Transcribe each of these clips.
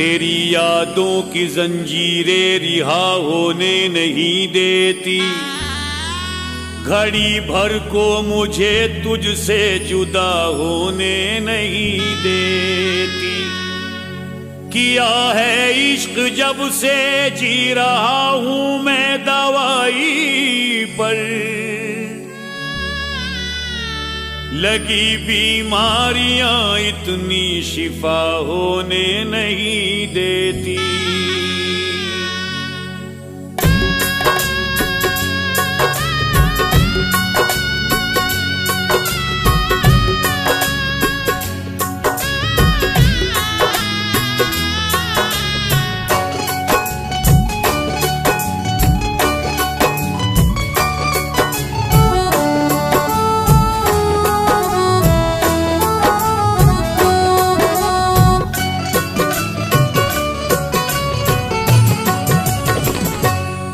तेरी यादों की जंजीरें रिहा होने नहीं देती, घड़ी भर को मुझे तुझसे जुदा होने नहीं देती। किया है इश्क जब से जी रहा हूं मैं दवाई पर, लगी बीमारियां इतनी शिफा होने नहीं देती।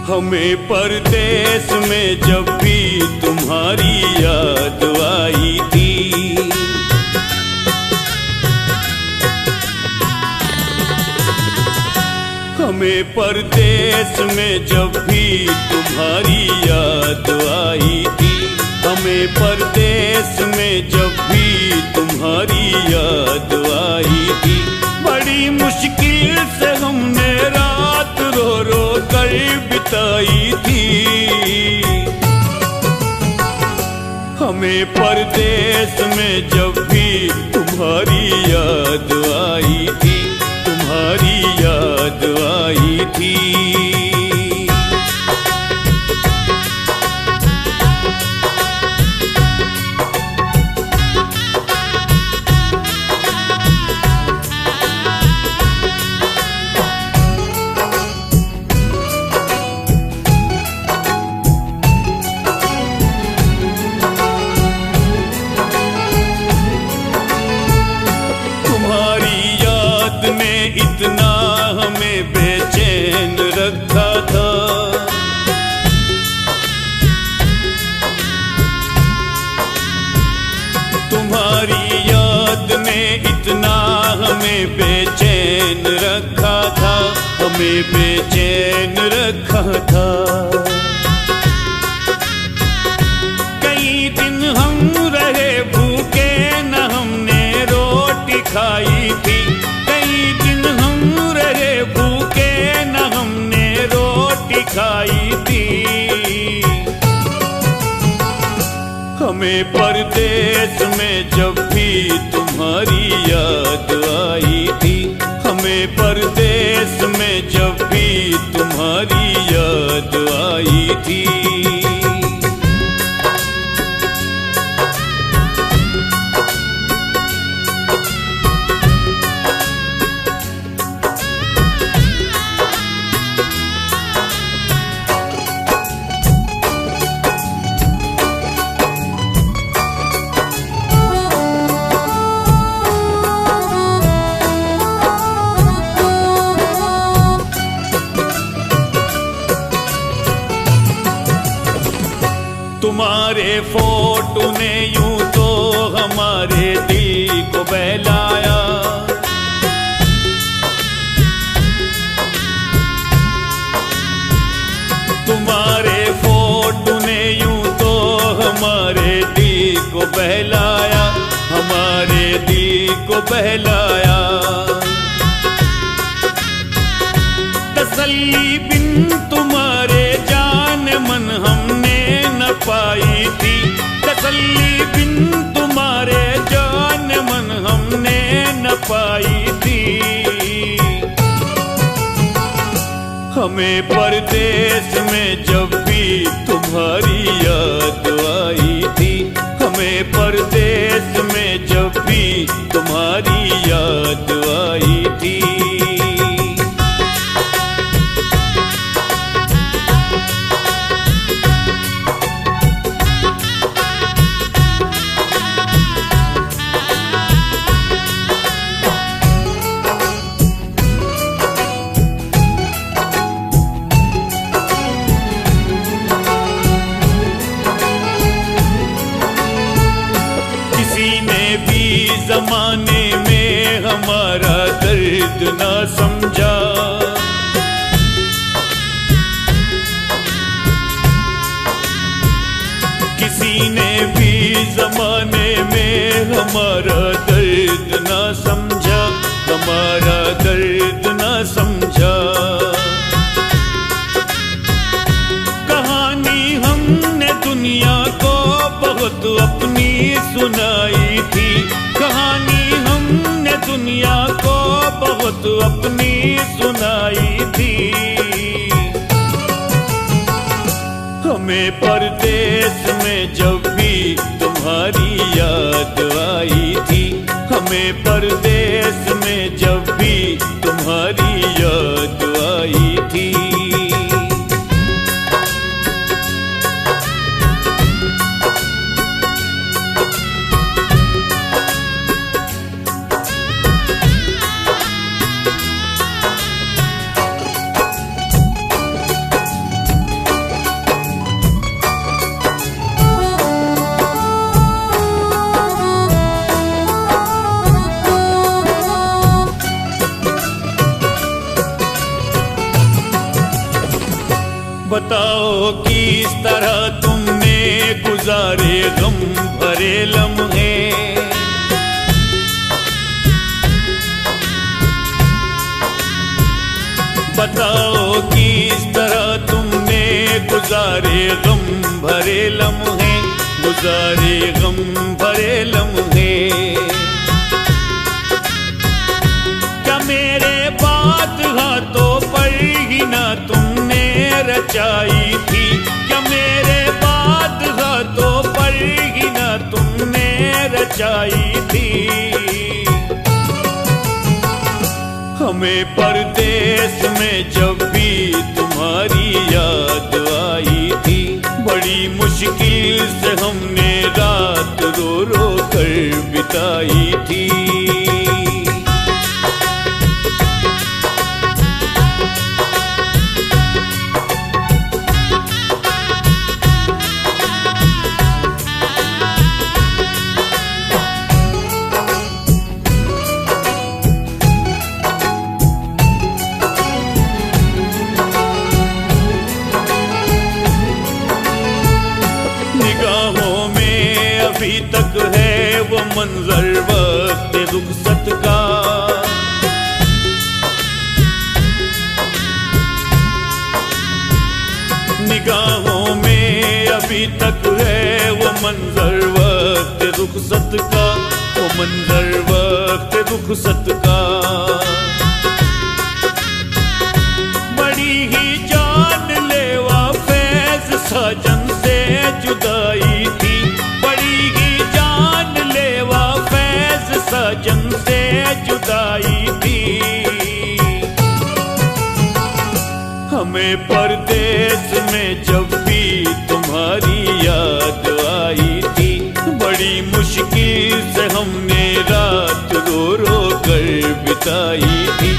हमें परदेस में जब भी तुम्हारी याद आई थी, हमें परदेस में जब भी तुम्हारी याद आई थी, हमें परदेस में जब भी तुम्हारी याद आई थी। बड़ी मुश्किल से हमने रात रो रो कर बिताई थी, हमें परदेस में जब भी तुम्हारी याद आई थी, तुम्हारी याद आई थी। इतना हमें बेचैन रखा था, तुम्हारी याद ने इतना हमें बेचैन रखा था, हमें बेचैन रखा था। कई दिन हम रहे भूखे न हमने रोटी खाई थी, खाई थी। हमें परदेस में जब भी तुम्हारी याद आई थी, हमें परदेस में जब भी तुम्हारी याद आई थी। तुम्हारे फोटो ने यूं तो हमारे दिल को बहलाया, तुम्हारे फोटो ने यूं तो हमारे दिल को बहलाया, हमारे दिल को बहलाया। तसल्ली बिन तुम्हारे जान मन हमने न पाई थी, तसल्ली बिन तुम्हारे जान मन हमने न पाई थी। हमें परदेस में जब भी तुम्हारी याद आई थी, हमें परदेस में जब भी तुम्हारी याद आई थी। जमाने में हमारा दर्द दर्द ना समझा। किसी ने भी जमाने में हमारा दर्द ना समझा, हमारा दर्द ना समझा। कहानी हमने दुनिया को बहुत अपनी सुनाई थी, कहानी हमने दुनिया को बहुत अपनी सुनाई थी। हमें परदेश में जब भी तुम्हारी याद आई थी, हमें परदेश में जब भी तुम्हारी याद आई थी। बताओ किस तरह तुमने गुजारे गम भरे लम्हे, बताओ किस तरह तुमने गुजारे गम भरे लम्हे, गुजारे गम भरे लम्हे। क्या मेरे बात हाथों पर ही ना तुमने रचाई थी, क्या मेरे बात हाथों पर ही ना तुमने रचाई थी। हमें परदेश में जब भी तुम्हारी याद आई थी, बड़ी मुश्किल से हमने रात रो रो कर बिताई थी। निगाहों में अभी तक है वो मंजर वक्त रुखसत का, निगाहों में अभी तक है वो मंजर वक्त रुखसत का, वो मंजर वक्त रुखसत का। बड़ी ही जानलेवा फैज़ साजन से जुदाई थी, बड़ी ही जानलेवा फैज़ साजन से जुदाई थी। हमें परदेश में जब भी तुम्हारी याद आई थी, बड़ी मुश्किल से हमने रात रो रो कर बिताई थी,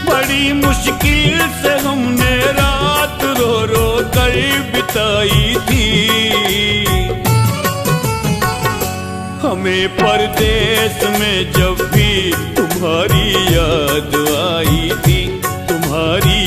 बड़ी मुश्किल से हमने रात रो रो कर बिताई थी। हमें परदेश में जब भी तुम्हारी याद आई थी, तुम्हारी